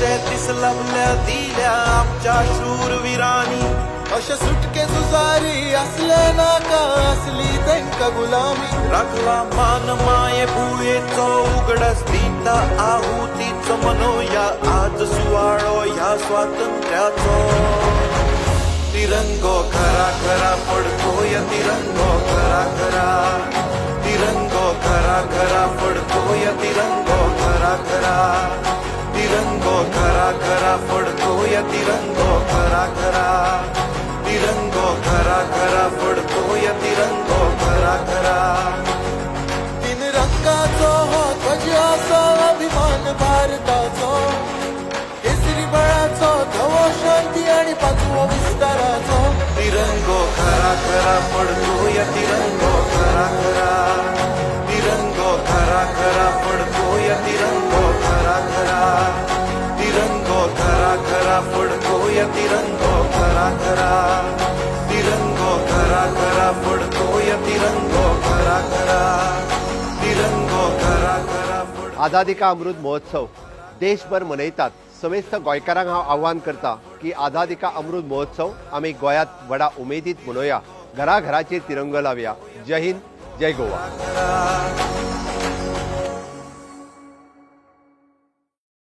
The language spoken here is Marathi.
तेहतीस लवल्या दिल्या आमच्या शूरवीरांनी अशे सुटके जुजारी असले नाका असली तेंका गुलामी राखला मान माये भुयेचो उगडस दिता आहुतीचो मनोया आज सुवाळो ह्या स्वातंत्र्याचो तिरंगो खरा खरा फडकोया तिरंगो खरा खरा तिरंगो खरा खरा फडकोया तिरंगो खरा खरा तिरंगो खरा खरा फडकोया तिरंगो खरा खरा तिरंगो खरा खरा फडकोया तिरंगो खरा खरा तीन रंगाचो हो ध्वज असो अभिमान भारताचो केसरी बळाचो धवो शांती आणि पाचवो विस्ताराचो तिरंगो खरा खरा फडकोया तिरंगो खरा खरा तिरंगो खरा खरा फडकोया तिरंगो खरा खरा तिरंगो खरा खरा फडकोया तिरंगो खरा खरा तिरंगो खरा खरा फडकोया तिरंगो खरा खरा तिरंगो खरा खरा आझादी का अमृत महोत्सव देशभर मनयतात। समेस्त गोंयकारांक हांव आव्हान करता की आझादी का अमृत महोत्सव आमी गोंयांत व्हडा उमेदीत मनोवया, घरा घराचेर तिरंगो लावया। जय हिंद, जय गोवा।